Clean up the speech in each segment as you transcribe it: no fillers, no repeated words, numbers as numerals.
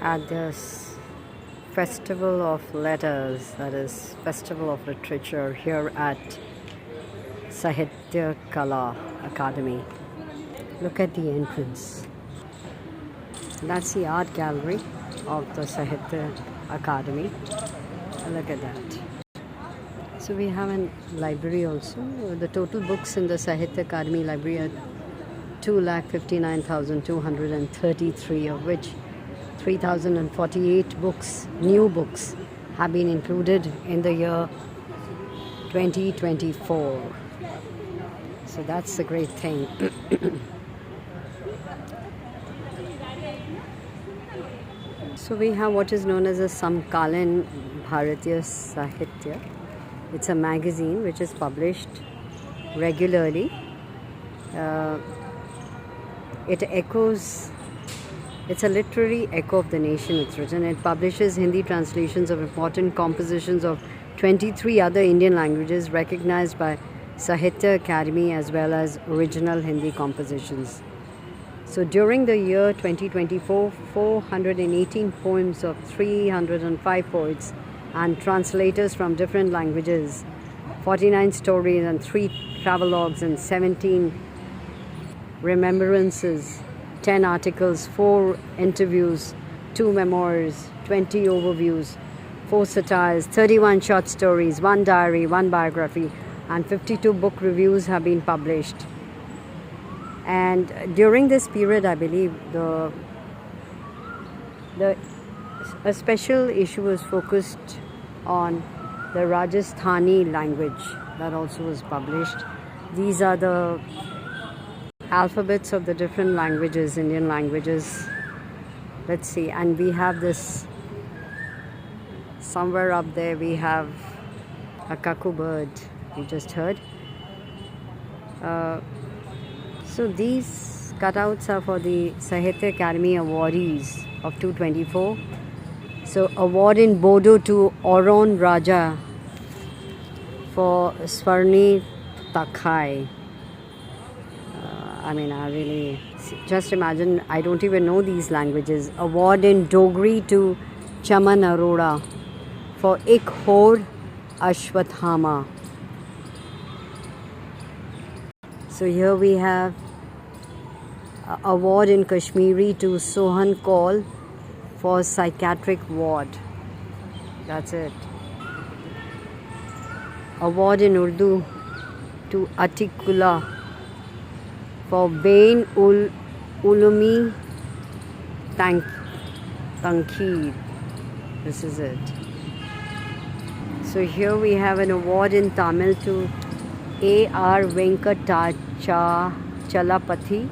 at this Festival of Letters, that is Festival of Literature here at Sahitya Kala Academy. Look at the entrance. That's the art gallery of the Sahitya Academy. Look at that. So we have a library also. The total books in the Sahitya Academy library are 2,59,233, of which 3,048 books, new books, have been included in the year 2024. So that's the great thing. So we have what is known as a Samkalin Bharatiya Sahitya. It's a magazine which is published regularly. It's a literary echo of the nation, it's written. It publishes Hindi translations of important compositions of 23 other Indian languages recognized by Sahitya Academy, as well as original Hindi compositions. So during the year 2024, 418 poems of 305 poets and translators from different languages, 49 stories and 3 travelogues and 17 remembrances, 10 articles, 4 interviews, 2 memoirs, 20 overviews, 4 satires, 31 short stories, 1 diary, 1 biography, and 52 book reviews have been published. And during this period, I believe a special issue was focused on the Rajasthani language that also was published. These are the alphabets of the different languages, Indian languages. Let's see, and we have this somewhere up there. We have a cuckoo bird you just heard. So these cutouts are for the Sahitya Academy awardees of 224. So award in Bodo to Auron Raja for Swarni Takhai. I really just imagine, I don't even know these languages. Award in Dogri to Chaman Arora for Ik Hor Ashwathama. So here we have award in Kashmiri to Sohan Kaul for psychiatric ward. That's it. Award in Urdu to Atikullah for Bain ul Ulumi Tankheed. This is it. So here we have an award in Tamil to A.R. Venkatachalapathy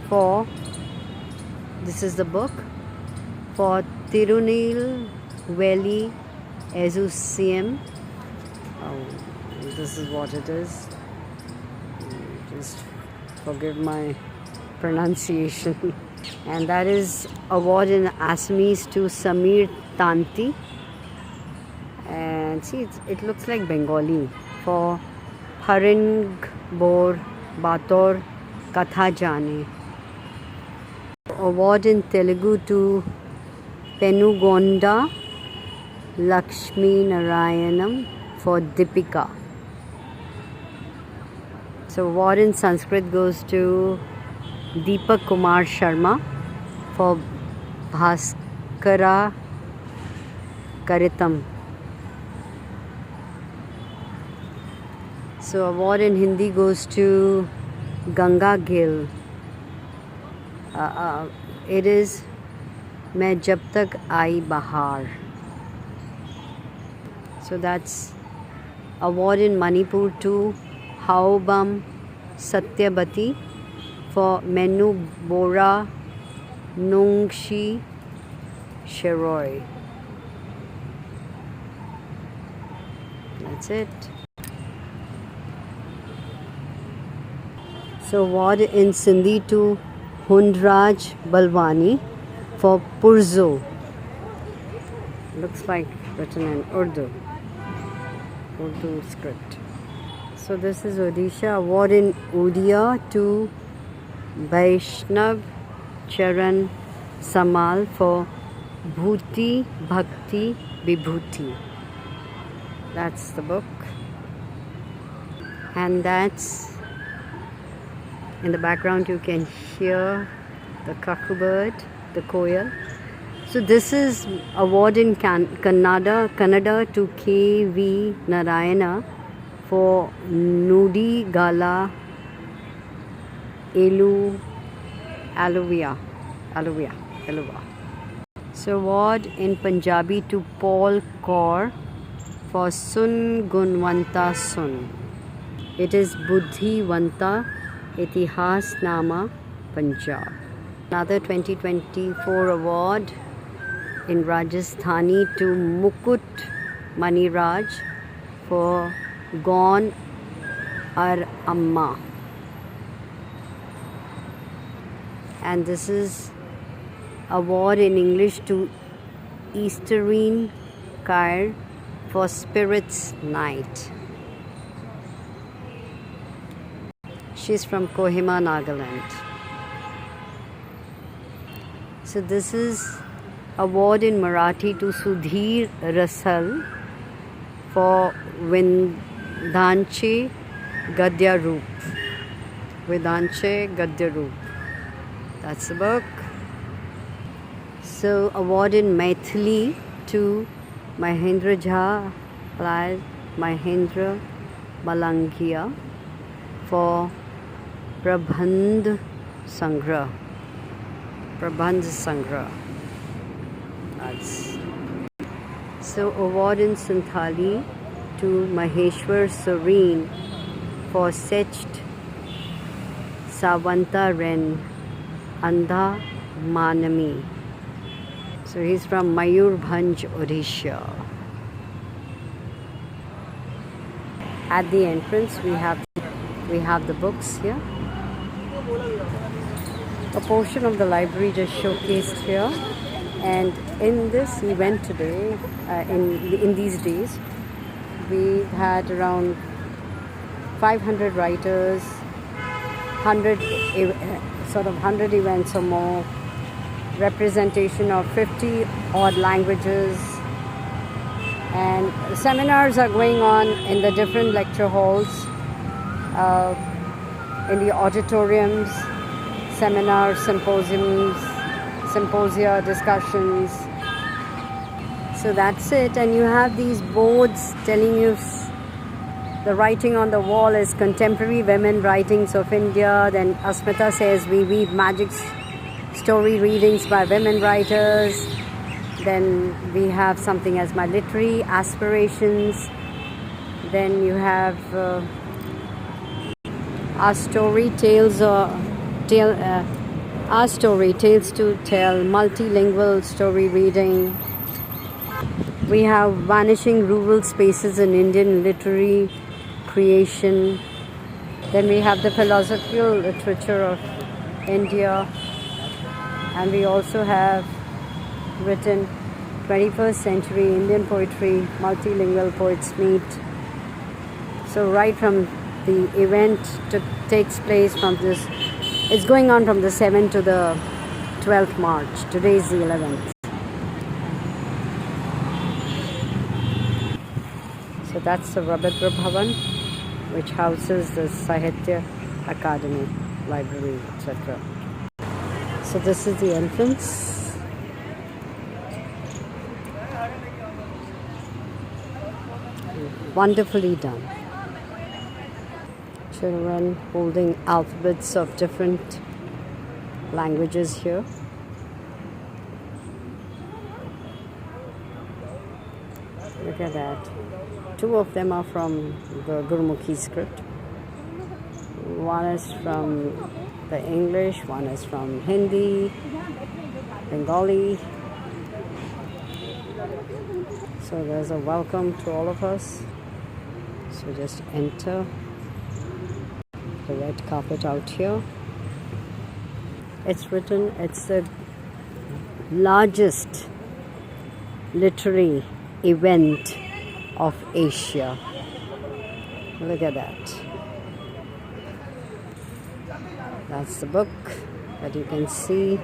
for, this is the book, for Tirunelveli Azusium. Oh, this is what it is. Just forgive my pronunciation. And that is award in Assamese to Samir Tanti. And see, it looks like Bengali, for Haring Bor Bator Katha Jane. Award in Telugu to Penugonda Lakshmi Narayanam for Deepika. So award in Sanskrit goes to Deepak Kumar Sharma for Bhaskara Karitam. So award in Hindi goes to Ganga Gill. It is Main Jab Tak Aayi Bahar. So that's award in Manipur to Haobam Satyabati for Menu Bora Nungshi Sheroy. That's it. So award in Sindhi to Hundraj Balwani for Purzo. Looks like written in Urdu script. So this is Odisha. Award in Odia to Vaishnav Charan Samal for Bhuti Bhakti Vibhuti. That's the book. And that's in the background you can hear the cuckoo bird, the koel. So this is award in Kannada to K.V. Narayana for Nudi Gala Aluvia. So award in Punjabi to Paul Kaur for Sun Gunwanta Sun. It is Buddhivanta Itihas Nama Punjab. Another 2024 award in Rajasthani to Mukut Maniraj for Gaun Ar Amma. And this is award in English to Easterine Kair for Spirits Night. She's from Kohima, Nagaland. So this is award in Marathi to Sudhir Rasal for Vidhanche Gadya Roop. Vidhanche Gadya Roop. That's the book. So award in Maithili to Mahendra Jha alias Mahendra Malangia for Prabandh Sangra. That's so award in Santhali to Maheshwar Serene for Secht Savanta Ren Andha Manami. So he's from Mayurbhanj, Odisha. At the entrance we have the books here. A portion of the library just showcased here, and in this event today, in these days, we had around 500 writers, 100 events or more, representation of 50 odd languages, and seminars are going on in the different lecture halls, in the auditoriums, seminars, symposia, discussions. So that's it. And you have these boards telling you the writing on the wall is contemporary women writings of India. Then Asmita says we read magic story readings by women writers. Then we have something as my literary aspirations. Then you have our story tales to tell, multilingual story reading. We have vanishing rural spaces in Indian literary creation. Then we have the philosophical literature of India, and we also have written 21st century Indian poetry, multilingual poets meet. So right from the event takes place from this, it's going on from the 7th to the 12th March. Today is the 11th. So that's the Rabindra Bhavan, which houses the Sahitya Academy, library, etc. So this is the entrance. Wonderfully done. Children holding alphabets of different languages here. Look at that. 2 of them are from the Gurmukhi script. One is from the English, one is from Hindi, Bengali. So there's a welcome to all of us. So just enter the red carpet out here. It's written, it's the largest literary event of Asia. Look at that. That's the book that you can see.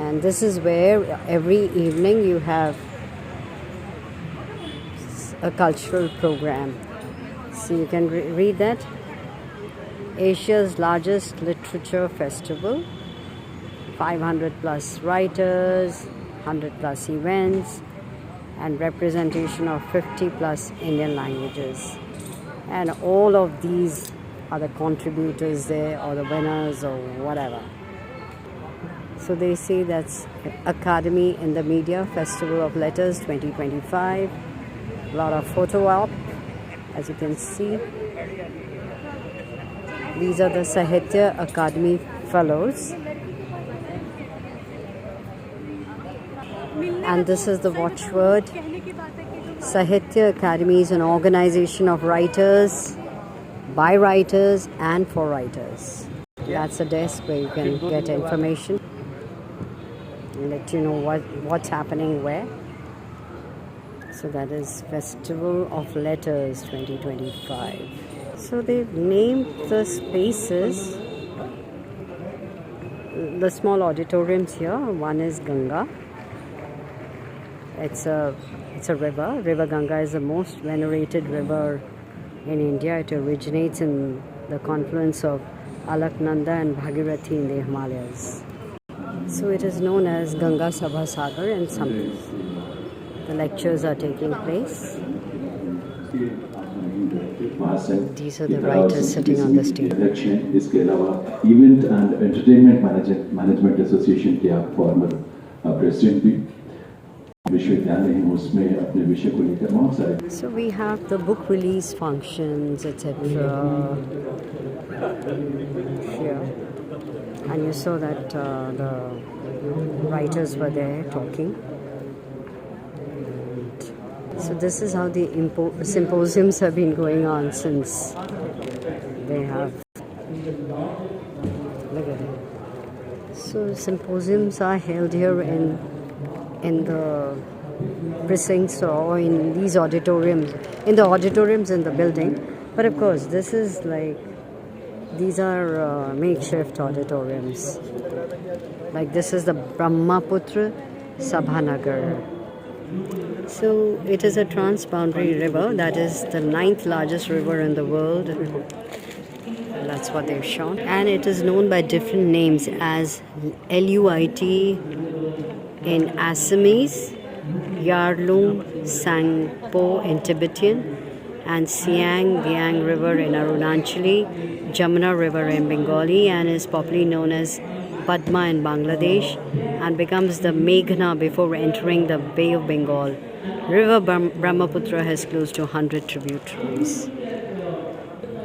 And this is where every evening you have a cultural program. So you can read that. Asia's largest literature festival, 500 plus writers, 100 plus events, and representation of 50 plus Indian languages. And all of these are the contributors there, or the winners, or whatever. So they say that's Academy in the Media Festival of Letters 2025. A lot of photo op, as you can see. These are the Sahitya Akademi Fellows. And this is the watchword. Sahitya Akademi is an organization of writers, by writers and for writers. That's a desk where you can get information and let you know what's happening where. So that is Festival of Letters 2025. So they've named the spaces, the small auditoriums here. One is Ganga. It's a river. River Ganga is the most venerated river in India. It originates in the confluence of Alaknanda and Bhagirathi in the Himalayas. So it is known as Ganga Sabha Sagar, and the lectures are taking place. These are the writers sitting on the stage. इसके अलावा event and entertainment management association के आप former president भी विश्वविद्यालय हैं, उसमें अपने विषय को लेकर बहुत सारे. So we have the book release functions, etc. here, and you saw that the writers were there talking. So this is how the symposiums have been going on since they have. Look at it. So symposiums are held here in the precincts or in these auditoriums, in the building. But of course, this is like, these are makeshift auditoriums. Like this is the Brahmaputra Sabhanagar. So it is a transboundary river, that is the 9th largest river in the world. That's what they've shown. And it is known by different names as Luit in Assamese, Yarlung Sangpo in Tibetan, and Siang Diang River in Arunachali, Jamuna River in Bengali, and is popularly known as Padma in Bangladesh, and becomes the Meghna before entering the Bay of Bengal. River Brahmaputra has close to 100 tributaries.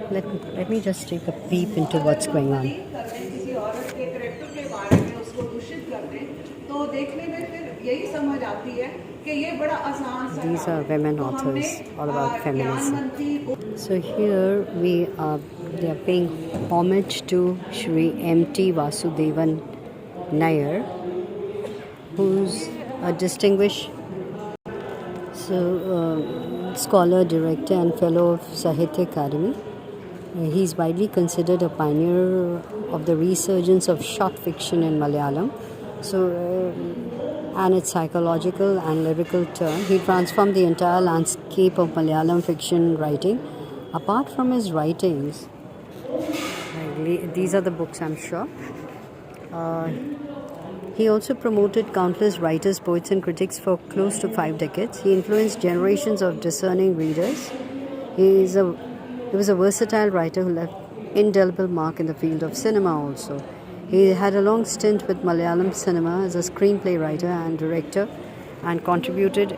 Let me just take a peep into what's going on. These are women authors, all about feminism. So here they are paying homage to Shri M.T. Vasudevan Nair, who's a distinguished scholar, director and fellow of Sahitya Akademi. He's widely considered a pioneer of the resurgence of short fiction in Malayalam. And its psychological and lyrical turn, he transformed the entire landscape of Malayalam fiction writing. Apart from his writings, these are the books, I'm sure. He also promoted countless writers, poets and critics for close to 5 decades. He influenced generations of discerning readers. He was a versatile writer who left indelible mark in the field of cinema also. He had a long stint with Malayalam cinema as a screenplay writer and director, and contributed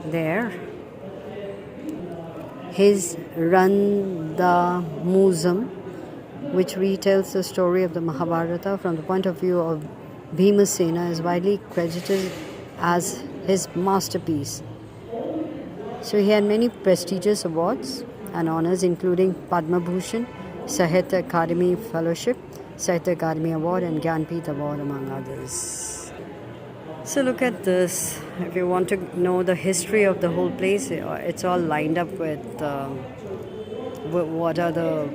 there. His Randamuzam, which retells the story of the Mahabharata from the point of view of Bhimasena, is widely credited as his masterpiece. So he had many prestigious awards and honors, including Padma Bhushan, Sahitya Akademi Fellowship, Sahitya Akademi Award, and Gyanpith Award, among others. So look at this. If you want to know the history of the whole place, it's all lined up with what are the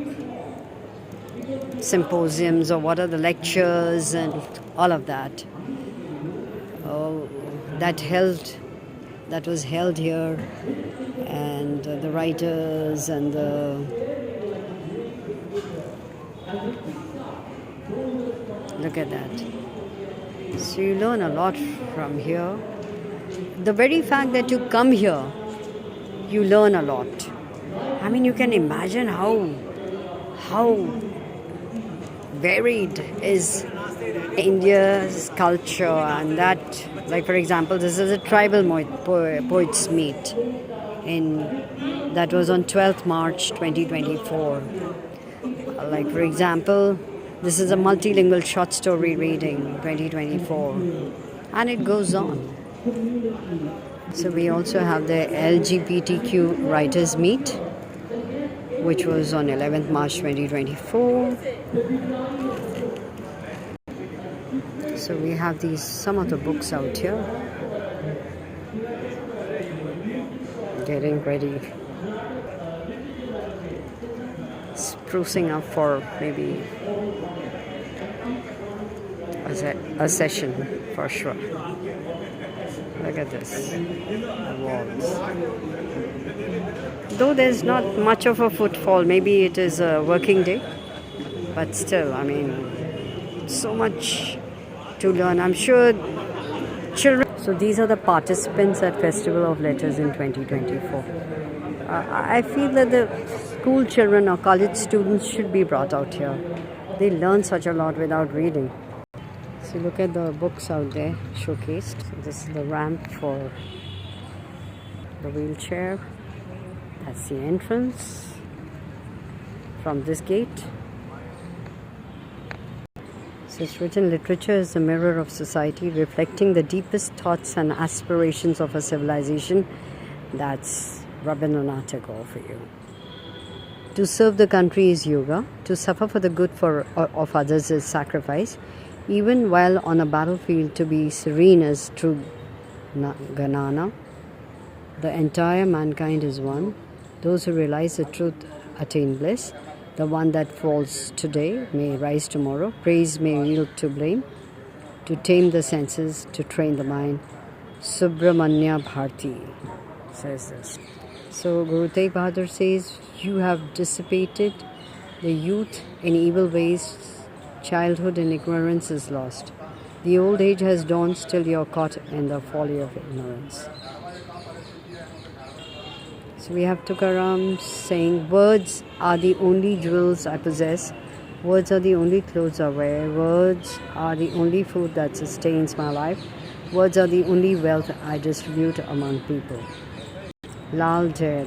symposiums or what are the lectures and all of that. That was held here, and the writers and look at that. So you learn a lot from here. The very fact that you come here, you learn a lot. I mean, you can imagine how varied is India's culture, and that, like for example, this is a tribal poets meet that was on 12th March 2024. Like for example, this is a multilingual short story reading 2024, and it goes on. So we also have the LGBTQ writers meet, which was on 11th March 2024. So we have some of the books out here. Getting ready. Sprucing up for maybe a session for sure. Look at this. The walls. Though there's not much of a footfall, maybe it is a working day, but still, I mean, so much to learn. I'm sure children. So these are the participants at Festival of Letters in 2024. I feel that the school children or college students should be brought out here. They learn such a lot without reading. So look at the books out there showcased. So this is the ramp for the wheelchair. That's the entrance from this gate. So it's written, literature is the mirror of society, reflecting the deepest thoughts and aspirations of a civilization. That's Rabindranath Tagore for you. To serve the country is yoga. To suffer for the good of others is sacrifice. Even while on a battlefield, to be serene is true Ganana. The entire mankind is one. Those who realize the truth attain bliss. The one that falls today may rise tomorrow. Praise may yield to blame. To tame the senses, to train the mind. Subramanya Bharti says this. So Guru Tegh Bahadur says, you have dissipated the youth in evil ways. Childhood in ignorance is lost. The old age has dawned, still you're caught in the folly of ignorance. So we have Tukaram saying, words are the only jewels I possess. Words are the only clothes I wear. Words are the only food that sustains my life. Words are the only wealth I distribute among people. Lal Jed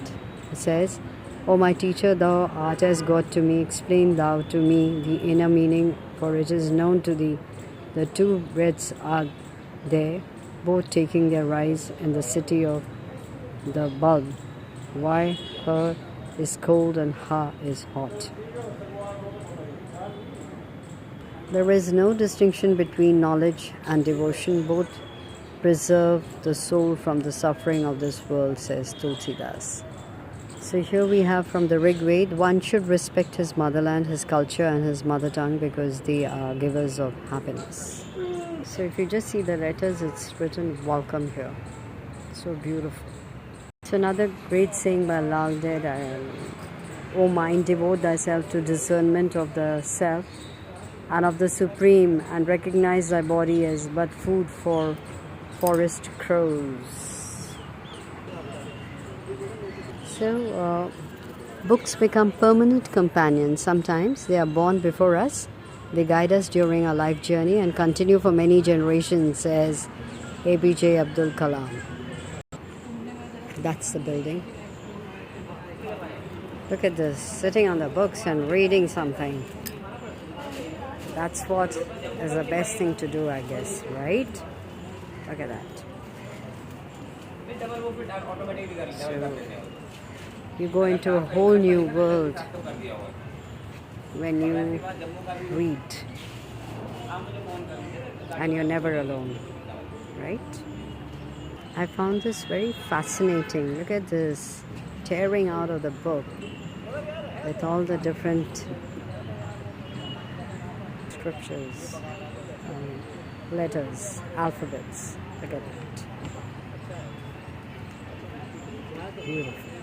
says, O my teacher, thou art as God to me. Explain thou to me the inner meaning, for it is known to thee. The two breaths are there, both taking their rise in the city of the bulb. Why her is cold and ha is hot. There is no distinction between knowledge and devotion. Both preserve the soul from the suffering of this world, says Tulsidas. So here we have from the Rig Veda, one should respect his motherland, his culture and his mother tongue because they are givers of happiness. So if you just see the letters, it's written, welcome here. So beautiful. So another great saying by Lal Jed, O mind, devote thyself to discernment of the self and of the supreme, and recognize thy body as but food for forest crows. So books become permanent companions. Sometimes they are born before us. They guide us during our life journey and continue for many generations, says APJ Abdul Kalam. That's the building. Look at this, sitting on the books and reading something. That's what is the best thing to do, I guess, right? Look at that. So, you go into a whole new world when you read. And you're never alone, right? I found this very fascinating. Look at this, tearing out of the book with all the different scriptures, letters, alphabets. Look at that. Beautiful.